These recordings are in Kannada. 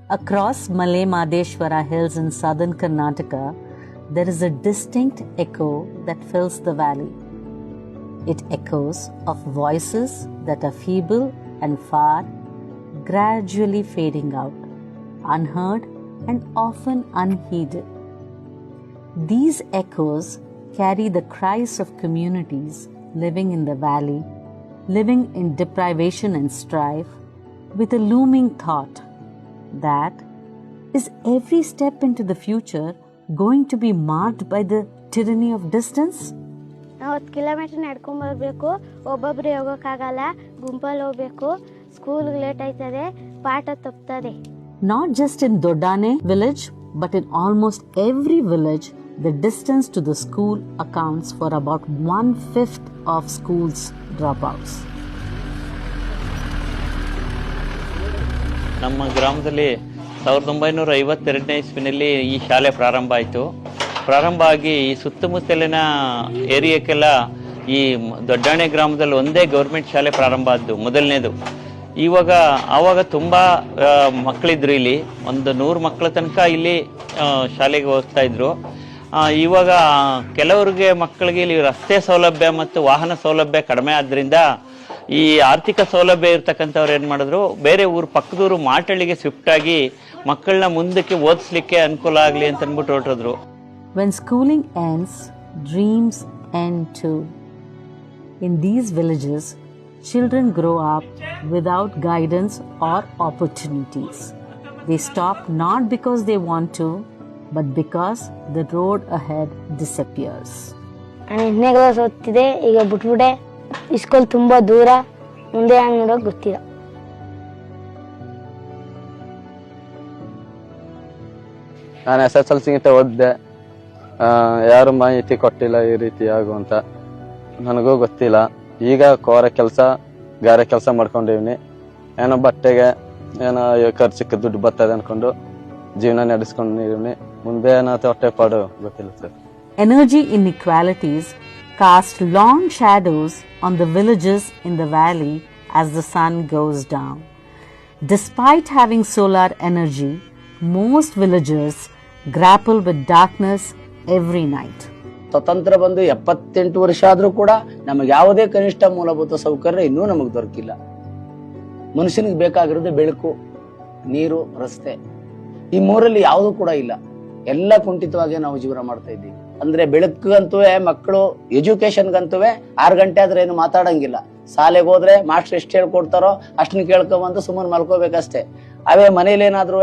Across Malay Madeshwara hills in southern Karnataka, there is a distinct echo that fills the valley. It echoes of voices that are feeble and far, gradually fading out, unheard and often unheeded. These echoes carry the cries of communities living in the valley, living in deprivation and strife, with a looming thought that is every step into the future going to be marked by the tyranny of distance? ನಾವು 10 ಕಿಲೋಮೀಟರ್ ನಡ್ಕೊಂಡು ಬರಬೇಕು, ಒಬ್ಬೊಬ್ಬರೇ ಹೋಗೋಕ್ಕಾಗಲ್ಲ, ಗುಂಪಲ್ಲಿ ಹೋಗಬೇಕು, ಸ್ಕೂಲ್ಗೆ ಲೇಟ್ ಆಯ್ತದೆ, ಪಾಠ ತಪ್ಪುತ್ತದೆ. Not just in Dodane village, but in almost every village, the distance to the school accounts for about 1/5 of schools dropouts. ನಮ್ಮ ಗ್ರಾಮದಲ್ಲಿ 1952ನೇ ಇಸ್ವಿನಲ್ಲಿ ಈ ಶಾಲೆ ಪ್ರಾರಂಭ ಆಯಿತು. ಪ್ರಾರಂಭ ಆಗಿ ಈ ಸುತ್ತಮುತ್ತಲಿನ ಏರಿಯಾಕ್ಕೆಲ್ಲ ಈ ದೊಡ್ಡಾಣೆ ಗ್ರಾಮದಲ್ಲಿ ಒಂದೇ ಗೌರ್ಮೆಂಟ್ ಶಾಲೆ ಪ್ರಾರಂಭ ಆದ್ದು ಮೊದಲನೇದು. ಆವಾಗ ತುಂಬ ಮಕ್ಕಳಿದ್ರು, ಇಲ್ಲಿ ಒಂದು 100 ಮಕ್ಕಳ ತನಕ ಇಲ್ಲಿ ಶಾಲೆಗೆ ಹೋಗ್ತಾ ಇದ್ರು. ಇವಾಗ ಕೆಲವರಿಗೆ ಮಕ್ಕಳಿಗೆ ಇಲ್ಲಿ ರಸ್ತೆ ಸೌಲಭ್ಯ ಮತ್ತು ವಾಹನ ಸೌಲಭ್ಯ ಕಡಿಮೆ ಆದ್ದರಿಂದ ಈ ಆರ್ಥಿಕ ಸೌಲಭ್ಯ ಇರ್ತಕ್ಕಂಥವ್ರು ಏನು ಮಾಡಿದ್ರು, ಬೇರೆ ಊರು ಪಕ್ಕದೂರು ಮಾಟಳ್ಳಿಗೆ ಶಿಫ್ಟ್ ಆಗಿ ಮಕ್ಕಳನ್ನ ಮುಂದಕ್ಕೆ ಓದಿಸ್ಲಿಕ್ಕೆ ಅನುಕೂಲ ಆಗಲಿ ಅಂತ ಅಂದ್ಬಿಟ್ಟು ಹೊರಟಿದ್ರು. When schooling ends, dreams end too. In these villages, children grow up without guidance or opportunities. They stop not because they want to, but because the road ahead disappears. ನಾನು 8ನೇ ಕ್ಲಾಸ್ ಓದ್ತಿದ್ದೆ, ಈಗ ಬಿಟ್ಬಿಟ್ಟೆ. ಸ್ಕೂಲ್ ತುಂಬ ದೂರ, ಮುಂದೆ ಹಂಗೆ ನೋಡೋಕೆ ಗೊತ್ತಿಲ್ಲ. ನಾನು SSLC ಓದಿದೆ, ಯಾರು ಮಾಹಿತಿ ಕೊಟ್ಟಿಲ್ಲ ಈ ರೀತಿ ಆಗುವಂತ, ನನಗೂ ಗೊತ್ತಿಲ್ಲ. ಈಗ ಗಾರೆ ಕೆಲಸ ಮಾಡ್ಕೊಂಡಿವ್ನಿ, ಏನೋ ಬಟ್ಟೆಗೆ ಏನೋ ಖರ್ಚಿಗೆ ದುಡ್ಡು ಬರ್ತದೆ ಅನ್ಕೊಂಡು ಜೀವನ ನಡೆಸ್ಕೊಂಡಿವ್ನಿ. ಮುಂದೆ ಏನಾಯ್ತು ಹೊಟ್ಟೆಪಾಡು ಗೊತ್ತಿಲ್ಲ sir. Energy inequalities cast long shadows on the villages in the valley as the sun goes down. Despite having solar energy, most villagers grapple with darkness every night. ಸ್ವತಂತ್ರ ಬಂದು 78 ವರ್ಷ ಆದ್ರೂ ಕೂಡ ನಮಗೆ ಯಾವುದೇ ಕನಿಷ್ಠ ಮೂಲಭೂತ ಸೌಕರ್ಯ ಇನ್ನೂ ನಮಗೆ ದೊರಕಿಲ್ಲ. ಮನುಷ್ಯನಿಗೆ ಬೇಕಾಗಿರೋದು ಬೆಳಕು, ನೀರು, ರಸ್ತೆ. ಈ ಮೂರಲ್ಲಿ ಯಾವುದೂ ಕೂಡ ಇಲ್ಲ. ಎಲ್ಲ ಕುಂಠಿತವಾಗಿ ನಾವು ಜೀವನ ಮಾಡ್ತಾ ಇದ್ದೀವಿ. ಅಂದ್ರೆ ಬೆಳಕಂತೂ ಮಕ್ಕಳು ಎಜುಕೇಶನ್ಗಂತೂ 6 ಗಂಟೆ ಆದ್ರೆ ಏನು ಮಾತಾಡಂಗಿಲ್ಲ. ಶಾಲೆಗೆ ಹೋದ್ರೆ ಮಾಸ್ಟರ್ ಎಷ್ಟು ಹೇಳ್ಕೊಡ್ತಾರೋ ಅಷ್ಟನ್ನ ಕೇಳ್ಕೊಂಬಂದು ಸುಮ್ಮನೆ ಮಲ್ಕೋಬೇಕಷ್ಟೇ. ಅವೇ ಮನೇಲಿ ಏನಾದ್ರು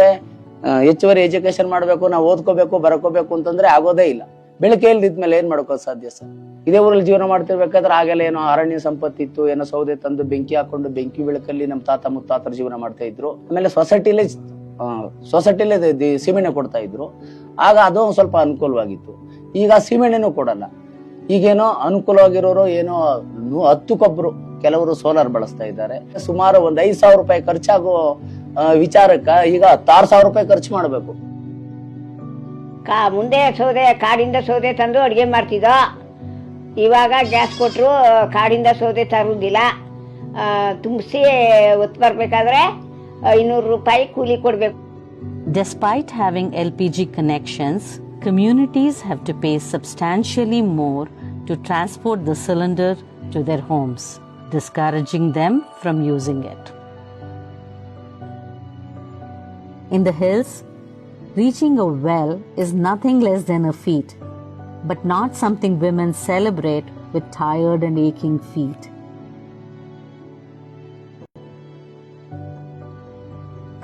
ಹೆಚ್ಚುವರಿ ಎಜುಕೇಶನ್ ಮಾಡ್ಬೇಕು, ನಾವು ಓದ್ಕೋಬೇಕು, ಬರ್ಕೋಬೇಕು ಅಂತಂದ್ರೆ ಆಗೋದೇ ಇಲ್ಲ. ಬೆಳಕೆ ಇಲ್ದಿದ್ಮೇಲೆ ಏನ್ ಮಾಡ್ಕೋದು ಸಾಧ್ಯ ಸರ್? ಇದೇ ಊರಲ್ಲಿ ಜೀವನ ಮಾಡ್ತಿರ್ಬೇಕಾದ್ರೆ ಆಗೆಲ್ಲ ಏನೋ ಅರಣ್ಯ ಸಂಪತ್ತಿ ಇತ್ತು, ಏನೋ ಸೌದೆ ತಂದು ಬೆಂಕಿ ಹಾಕೊಂಡು ಬೆಂಕಿ ಬೆಳಕಲ್ಲಿ ನಮ್ಮ ತಾತ ಮುತ್ತಾತರ ಜೀವನ ಮಾಡ್ತಾ ಇದ್ರು. ಆಮೇಲೆ ಸೊಸೈಟಿಲೇ ಸೀಮೆಣ್ಣೆ ಕೊಡ್ತಾ ಇದ್ರು. ಆಗ ಅದು ಸ್ವಲ್ಪ ಅನುಕೂಲವಾಗಿತ್ತು. ಈಗ ಸೀಮೆಣ್ಣೆನೂ ಕೊಡಲ್ಲ. ಈಗೇನೋ ಅನುಕೂಲವಾಗಿರೋರು ಏನೋ 10 ಕೊಬ್ಬರು, ಕೆಲವರು ಸೋಲಾರ್ ಬಳಸ್ತಾ ಇದ್ದಾರೆ. ಸುಮಾರು ಒಂದು 5,000 ರೂಪಾಯಿ ಖರ್ಚಾಗೋ ವಿಚಾರಕ್ಕ ಈಗ 16,000 ರೂಪಾಯಿ ಖರ್ಚು ಮಾಡ್ಬೇಕು. ಮುಂದೆ ಕಾಡಿಂದ ಸೌದೆ ತಂದು ಅಡುಗೆ ಮಾಡ್ತಿದ್ದ. ಇವಾಗ ಗ್ಯಾಸ್ ಕೊಟ್ಟರು, ಕಾಡಿಂದ ಸೌದೆ ತರುವುದಿಲ್ಲ. ತುಂಬಿಸಿ ಒತ್ತು ಬರ್ಬೇಕಾದ್ರೆ 500 ರೂಪಾಯಿ ಕೂಲಿ ಕೊಡ್ಬೇಕು. Despite having LPG connections, communities have to pay substantially more to transport the cylinder to their homes, discouraging them from using it. In the hills, reaching a well is nothing less than a feat, but not something women celebrate with tired and aching feet.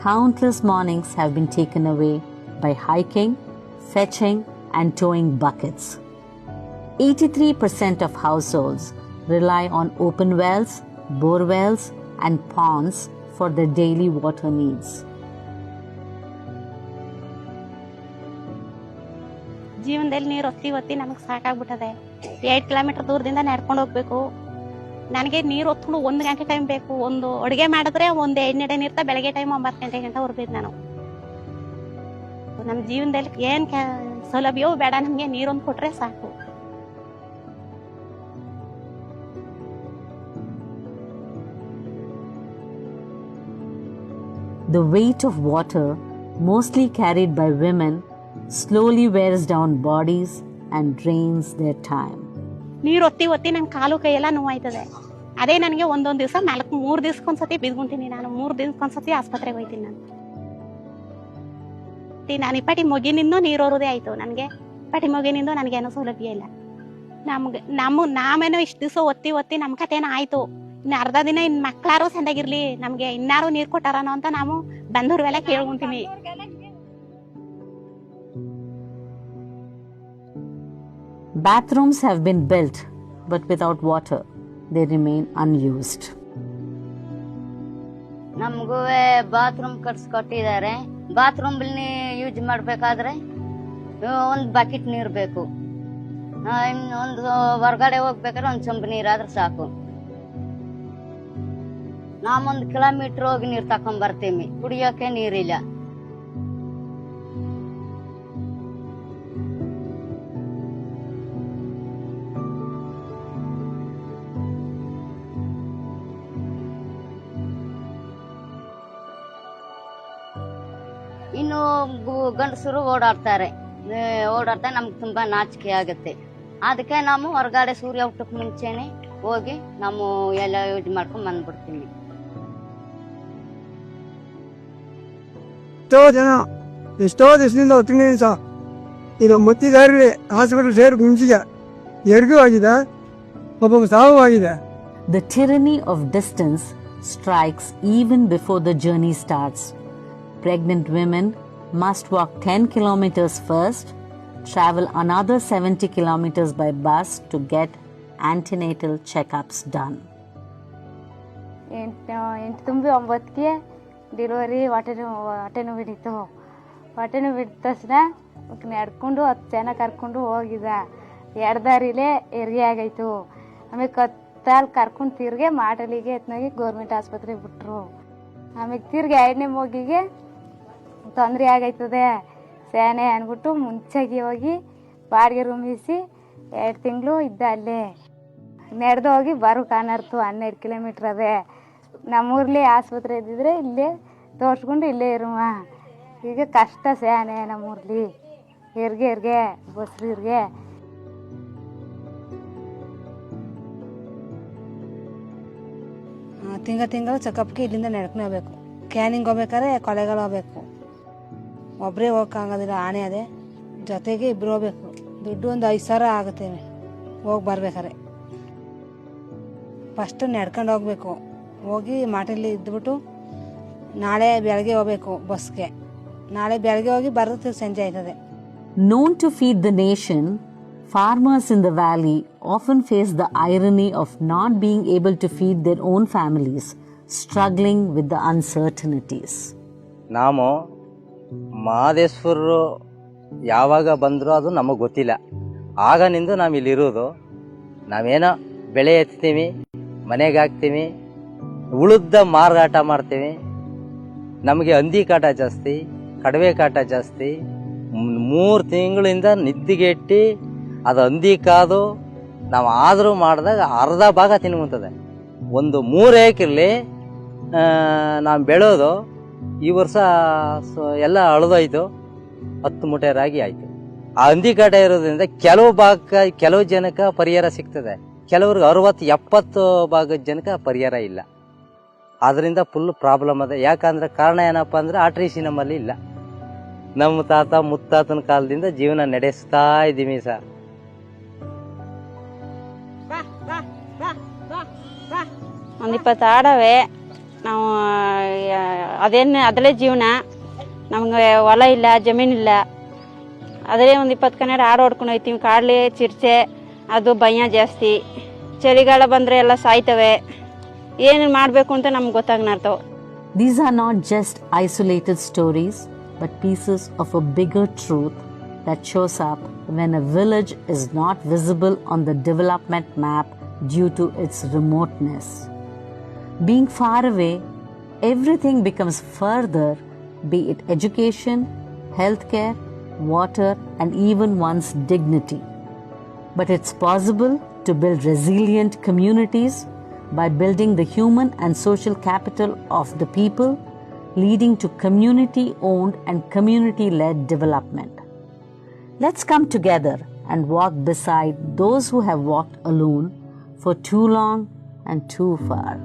Countless mornings have been taken away by hiking, fetching, and towing buckets. 83% of households rely on open wells, bore wells, and ponds for their daily water needs. ಜೀವನದಲ್ಲಿ ನೀರು ಒತ್ತಿ ನಮಗೆ ಸಾಕಾಗ್ಬಿಟ್ಟದೆ. 8 ಕಿಲೋಮೀಟರ್ ದೂರದಿಂದ ನಡ್ಕೊಂಡು ಹೋಗ್ಬೇಕು. ನನಗೆ ನೀರು ಹೊತ್ಕೊಂಡು 1 ಗಂಟೆ ಟೈಮ್ ಬೇಕು. ಒಂದು ಅಡುಗೆ ಮಾಡಿದ್ರೆ ಒಂದು ಎಣ್ಣೆ ನೀರ್ತಾ ಬೆಳಗ್ಗೆ ಟೈಮ್ 9 ಗಂಟೆ ಹೊರಬೇಕು. ನಾನು ನಮ್ಮ ಜೀವನದಲ್ಲಿ ಏನ್ ಸೌಲಭ್ಯವೂ ಬೇಡ, ನಮಗೆ ನೀರೊಂದು ಕೊಟ್ರೆ ಸಾಕು. The weight of water mostly carried by women, slowly wears down bodies and drains their time. ನೀರು ಒತ್ತಿ ಒತ್ತಿ ನನ್ನ ಕಾಲು ಕೈಯೆಲ್ಲ ನೋವಾಯ್ತದೆ. ಅದೇ ನನಗೆ ಒಂದೊಂದು ದಿವಸ 3 ದಿವ್ಸಕ್ಕೊಂದ್ಸತಿ ಬಿದ್ಕೊಂತೀನಿ. ನಾನು 3 ದಿವ್ಸಕ್ಕೊಂದ್ಸತಿ ಆಸ್ಪತ್ರೆಗೆ ಹೋಗ್ತೀನಿ. ನಾನು ಇಪ್ಪಟಿ ಮೊಗಿನಿಂದ ನೀರೋರೋದೇ ಆಯ್ತು. ನನಗೆ ಇಪ್ಪಟಿ ಮೊಗಿನಿಂದ ನನಗೇನೋ ಸೌಲಭ್ಯ ಇಲ್ಲ. ನಾವೇನೋ ಇಷ್ಟು ದಿವಸ ಒತ್ತಿ ಒತ್ತಿ ನಮ್ಮ ಕಥೆನ ಆಯ್ತು. ಇನ್ನು ಅರ್ಧ ದಿನ ಇನ್ನು ಮಕ್ಕಳಾರು ಸಂದಾಗಿರ್ಲಿ, ನಮಗೆ ಇನ್ನಾರು ನೀರು ಕೊಟ್ಟಾರನೋ ಅಂತ ನಾವು ಬಂದವ್ರಿಗೆಲ್ಲ ಕೇಳ್ಕೊಂತೀವಿ. Bathrooms have been built, but without water, they remain unused. ನಮಗೂ ಬಾತ್ರೂಮ್ ಕಟ್ಸ್ಕೊಟ್ಟಿದ್ದಾರೆ. ಬಾತ್ರೂಮ್ ಯೂಸ್ ಮಾಡಬೇಕಾದ್ರೆ ಒಂದು ಬಕೆಟ್ ನೀರು ಬೇಕು. ಒಂದು ಹೊರಗಡೆ ಹೋಗ್ಬೇಕಾದ್ರೆ ಒಂದು ಚಂಬು ನೀರಾದ್ರೆ ಸಾಕು. ನಾವೊಂದು ಕಿಲೋಮೀಟರ್ ಹೋಗಿ ನೀರು ತಕೊಂಡ್ ಬರ್ತೀವಿ. ಕುಡಿಯೋಕೆ ನೀರಿಲ್ಲ. ಇನ್ನು ಗಂಡಸರು ಓಡಾಡ್ತಾರೆ ನಮ್ಗೆ ತುಂಬಾ ನಾಚಿಕೆ ಆಗುತ್ತೆ. ಅದಕ್ಕೆ ನಾವು ಹೊರಗಡೆ ಸೂರ್ಯ ಹುಟ್ಟಕ್ ಮುಂಚೆನೆ ಹೋಗಿ ನಾವು ಎಲ್ಲ ಯೂಸ್ ಮಾಡ್ಕೊಂಡ್ ಬಂದ್ಬಿಡ್ತೀವಿ. ಎಷ್ಟೋ ದಿವಸದಿಂದ ಹೊತ್ತಿದ್ದೀನಿ ಸಹ. ಇದು ಮುತ್ತಿದಾರಿ ಹಾಸ್ಪಿಟಲ್ ಸೇರಿ ಮುಂಚಿಗೆ ಎರ್ಗೂ ಆಗಿದೆ, ಒಬ್ಬ ಸಾವು ಆಗಿದೆ. The tyranny of distance strikes even before the journey starts. Pregnant women must walk 10 kilometers first, travel another 70 kilometers by bus to get antenatal checkups done. 8 ತುಂಬಿ 9ಕ್ಕೆ ಡೆಲಿವರಿ ಹೊಟ್ಟೆ ನೋವು ಹಿಡಿತು. ಹೊಟ್ಟೆ ನೋವು ಹಿಡಿದ ತಕ್ಷಣ ನಡ್ಕೊಂಡು 10 ಜನ ಕರ್ಕೊಂಡು ಹೋಗಿದ. ಎಡದಾರಿಲೇ ಹೆರಿಗೆ ಆಗೈತು. ಆಮೇಲೆ ಕತ್ತಾಲ್ ಕರ್ಕೊಂಡು ತಿರ್ಗೆ ಮಾಟಲಿಗೆ ಎತ್ನಾಗಿ ಗೌರ್ಮೆಂಟ್ ಆಸ್ಪತ್ರೆಗೆ ಬಿಟ್ರು. ಆಮೇಲೆ ತಿರ್ಗಿ 2ನೇ ಮಗಿಗೆ ತೊಂದರೆ ಆಗೈತದೆ ಸೇನೆ ಅಂದ್ಬಿಟ್ಟು ಮುಂಚಾಗಿ ಹೋಗಿ ಬಾಡಿಗೆ ರೂಮ್ ಇಸಿ 2 ತಿಂಗಳು ಇದ್ದ. ಅಲ್ಲೇ ನಡೆದು ಹೋಗಿ ಬರೋ ಕಾಣರ್ತು. 12 ಕಿಲೋಮೀಟ್ರ್ ಅದೇ. ನಮ್ಮೂರ್ಲಿ ಆಸ್ಪತ್ರೆ ಇದ್ದಿದ್ರೆ ಇಲ್ಲೇ ತೋರ್ಸ್ಕೊಂಡು ಇಲ್ಲೇ ಇರುವ. ಈಗ ಕಷ್ಟ ಸೇನೆ ನಮ್ಮೂರ್ಲಿ ಹೆರಿಗೆ ಬಸ್ರಿಗೆ. ತಿಂಗಳು ಚೆಕಪ್ಗೆ ಇಲ್ಲಿಂದ ನಡ್ಕೊಂಡು ಹೋಗ್ಬೇಕು. ಕ್ಯಾನಿಂಗ್ ಹೋಗ್ಬೇಕಾದ್ರೆ ಕೊಲೆಗಳು ಹೋಗ್ಬೇಕು. ಒಬ್ಬರೇ ಹೋಗೋಕ್ಕಾಗೋದಿಲ್ಲ, ಆಣೆ ಅದೇ. ಜೊತೆಗೆ ಇಬ್ಬರು ಹೋಗ್ಬೇಕು. ದುಡ್ಡು ಒಂದು 5,000 ಆಗುತ್ತೆ ಹೋಗಿ ಬರ್ಬೇಕಾರೆ. ಫಸ್ಟ್ ನಡ್ಕೊಂಡು ಹೋಗ್ಬೇಕು. ಹೋಗಿ ಮಾಟಲ್ಲಿ ಇದ್ಬಿಟ್ಟು ನಾಳೆ ಬೆಳಗ್ಗೆ ಹೋಗ್ಬೇಕು ಬಸ್ಗೆ. ನಾಳೆ ಬೆಳಗ್ಗೆ ಹೋಗಿ ಬರೋದು ಸಂಜೆ ಆಯ್ತದೆ. Known to feed the nation, farmers in the valley often face the irony of not being able to feed their own families, struggling with the uncertainties. ನಾವು ಮಹದೇಶ್ವರರು ಯಾವಾಗ ಬಂದರೂ ಅದು ನಮಗೆ ಗೊತ್ತಿಲ್ಲ. ಆಗನಿಂದ ನಾವು ಇಲ್ಲಿರೋದು. ನಾವೇನೋ ಬೆಳೆ ಎತ್ತೀವಿ, ಮನೆಗೆ ಹಾಕ್ತೀವಿ, ಉಳಿದ ಮಾರಾಟ ಮಾಡ್ತೀವಿ. ನಮಗೆ ಹಂದಿ ಕಾಟ ಜಾಸ್ತಿ, ಕಡವೆ ಕಾಟ ಜಾಸ್ತಿ. 3 ತಿಂಗಳಿಂದ ನಿದ್ದಿಗೆಟ್ಟಿ ಅದು ಹಂದಿ ಕಾದು ನಾವು ಆದರೂ ಮಾಡಿದಾಗ ಅರ್ಧ ಭಾಗ ತಿನ್ಕೊಂತದೆ. ಒಂದು 3 ಏಕರ್ಲಿ ನಾವು ಬೆಳೆಯೋದು ಈ ವರ್ಷ ಎಲ್ಲ ಅಳದೋಯ್ತು. 10 ಮೂಟೆ ರಾಗಿ ಆಯಿತು. ಆ ಹಂದಿ ಕಾಟ ಇರೋದ್ರಿಂದ ಕೆಲವು ಜನಕ್ಕೆ ಪರಿಹಾರ ಸಿಗ್ತದೆ, ಕೆಲವ್ರಿಗೆ 60-70 ಭಾಗದ ಜನಕ್ಕೆ ಪರಿಹಾರ ಇಲ್ಲ. ಅದರಿಂದ ಫುಲ್ ಪ್ರಾಬ್ಲಮ್ ಅದ. ಯಾಕಂದ್ರೆ ಕಾರಣ ಏನಪ್ಪ ಅಂದ್ರೆ ಆಟ್ರಿಸಿ ನಮ್ಮಲ್ಲಿ ಇಲ್ಲ. ನಮ್ಮ ತಾತ ಮುತ್ತಾತನ ಕಾಲದಿಂದ ಜೀವನ ನಡೆಸ್ತಾ ಇದ್ದೀವಿ ಸರ್. ಒಂದು 20 ಆಡವೆ ನಾವು. ಅದರಲ್ಲೇ ಜೀವನ. ನಮ್ಗೆ ಹೊಲ ಇಲ್ಲ, ಜಮೀನಿಲ್ಲ. ಅದರೇ ಒಂದು 20 ಕನ್ನಡ ಆಡು ಹೊಡ್ಕೊಂಡು ಹೋಗ್ತೀವಿ. ಕಾಡ್ಲಿ ಚಿರ್ಚೆ ಅದು ಭಯ ಜಾಸ್ತಿ. ಚಳಿಗಾಲ ಬಂದರೆ ಎಲ್ಲ ಸಾಯ್ತವೆ. ಏನು ಮಾಡಬೇಕು ಅಂತ ನಮ್ಗೆ ಗೊತ್ತಾಗ್ನಾರ್ತವೆ. These are not just isolated stories, but pieces of a bigger truth that shows up when a village is not visible on the development map due to its remoteness. Being far away, everything becomes further, be it education, healthcare, water, and even one's dignity. But it's possible to build resilient communities by building the human and social capital of the people, leading to community-owned and community-led development. Let's come together and walk beside those who have walked alone for too long and too far.